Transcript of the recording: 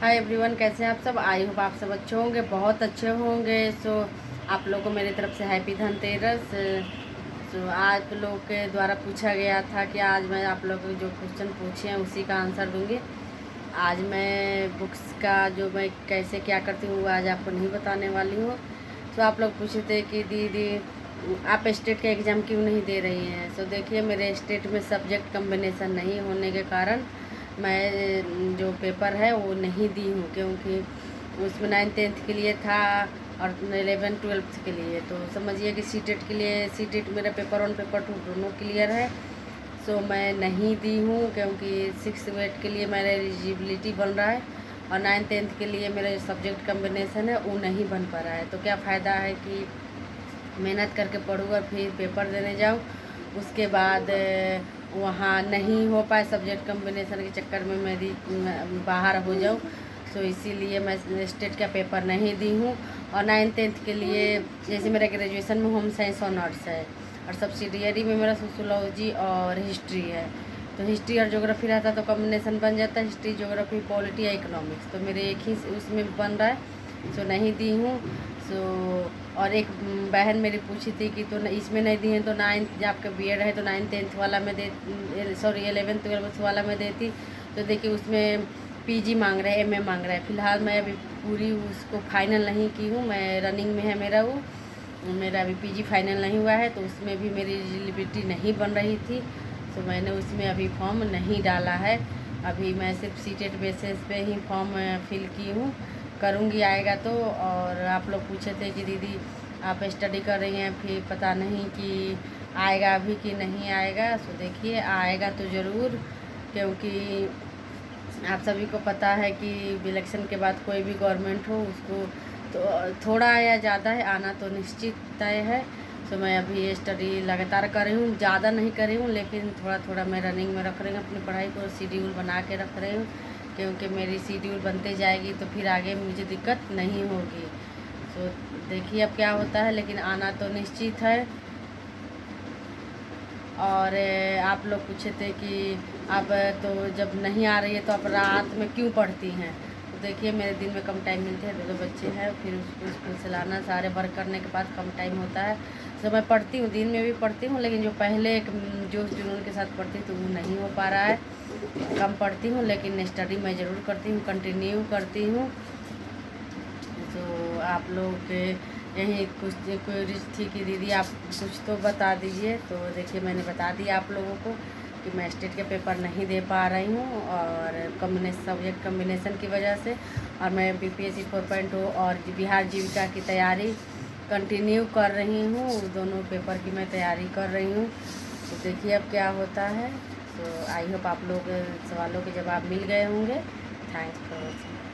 Hi everyone, कैसे हैं आप सब। आई होप आप सब अच्छे होंगे, बहुत अच्छे होंगे। आप लोगों को मेरी तरफ से हैप्पी धनतेरस। आप लोग के द्वारा पूछा गया था कि आज मैं आप लोग जो क्वेश्चन पूछे हैं उसी का आंसर दूंगी। आज मैं बुक्स का जो मैं कैसे क्या करती हूँ आज आपको नहीं बताने वाली हूँ। आप लोग पूछे थे कि दीदी आप स्टेट का एग्ज़ाम क्यों नहीं दे रही हैं। देखिए, मेरे स्टेट में सब्जेक्ट कम्बिनेशन नहीं होने के कारण मैं जो पेपर है वो नहीं दी हूँ, क्योंकि उसमें 9th-10th के लिए था और 11th-12th के लिए। तो समझिए कि सीटेट के लिए, सीटेट मेरा पेपर 1 पेपर 2 दोनों क्लियर है। मैं नहीं दी हूँ, क्योंकि 6th वेट के लिए मेरा एलिजिबिलिटी बन रहा है और 9th-10th के लिए मेरा जो सब्जेक्ट कम्बिनेशन है वो नहीं बन पा रहा है। तो क्या फ़ायदा है कि मेहनत करके पढ़ूँ और फिर पेपर देने जाऊँ, उसके बाद वहाँ नहीं हो पाए, सब्जेक्ट कम्बिनेशन के चक्कर में मेरी बाहर हो जाऊँ। इसीलिए मैं स्टेट का पेपर नहीं दी हूँ। और 9th-10th के लिए जैसे मेरा ग्रेजुएशन में होम साइंस ऑनर्स है और सब्सिडियरी में मेरा सोशोलॉजी और हिस्ट्री है। तो हिस्ट्री और ज्योग्राफी रहता तो कम्बिनेशन बन जाता है, हिस्ट्री ज्योग्राफी पॉलिटी या इकोनॉमिक्स। तो मेरे एक ही उसमें बन रहा है, नहीं दी हूँ। और एक बहन मेरी पूछी थी कि तो इसमें नहीं दी है तो 9th जब आपका बीएड है तो 9th-10th वाला में दे, 11th-12th वाला में देती। तो देखिए उसमें पीजी मांग रहा है, एमए मांग रहा है। फ़िलहाल मैं अभी पूरी उसको फाइनल नहीं की हूँ, मैं रनिंग में है मेरा अभी पीजी फाइनल नहीं हुआ है। तो उसमें भी मेरी एलिजिबिलिटी नहीं बन रही थी, तो मैंने उसमें अभी फॉर्म नहीं डाला है। अभी मैं सिर्फ सीटेट बेसिस पे ही फॉर्म फिल की हूँ, करूँगी आएगा तो। और आप लोग पूछे थे कि दीदी आप स्टडी कर रही हैं, फिर पता नहीं कि आएगा अभी कि नहीं आएगा। देखिए आएगा तो ज़रूर, क्योंकि आप सभी को पता है कि इलेक्शन के बाद कोई भी गवर्नमेंट हो उसको तो थोड़ा या ज़्यादा है आना तो निश्चित तय है। मैं अभी स्टडी लगातार कर रही हूँ, ज़्यादा नहीं कर रही हूँ, लेकिन थोड़ा थोड़ा मैं रनिंग में रख रही हूँ अपनी पढ़ाई को, शेड्यूल बना के रख रही हूँ, क्योंकि मेरी शेड्यूल बनते जाएगी तो फिर आगे मुझे दिक्कत नहीं होगी। देखिए अब क्या होता है, लेकिन आना तो निश्चित है। और आप लोग पूछे थे कि अब तो जब नहीं आ रही है तो आप रात में क्यों पढ़ती हैं। तो देखिए मेरे दिन में कम टाइम मिलते हैं, 2 बच्चे हैं, फिर उसको स्कूल से लाना, सारे वर्क करने के बाद कम टाइम होता है। मैं पढ़ती हूँ, दिन में भी पढ़ती हूँ, लेकिन जो पहले एक जोश जुनून के साथ पढ़ती तो वो नहीं हो पा रहा है। कम पढ़ती हूँ, लेकिन स्टडी मैं ज़रूर करती हूँ, कंटिन्यू करती हूँ। तो आप लोग यही कुछ क्वेरीज थी कि दीदी आप कुछ तो बता दीजिए। तो देखिए मैंने बता दिया आप लोगों को कि मैं स्टेट के पेपर नहीं दे पा रही हूँ और सब्जेक्ट कम्बिनेशन की वजह से। और मैं बीपीएससी 4.0 और बिहार जीविका की तैयारी कंटिन्यू कर रही हूँ, दोनों पेपर की मैं तैयारी कर रही हूँ। तो देखिए अब क्या होता है। आई होप आप लोग सवालों के जवाब मिल गए होंगे। Thanks for watching.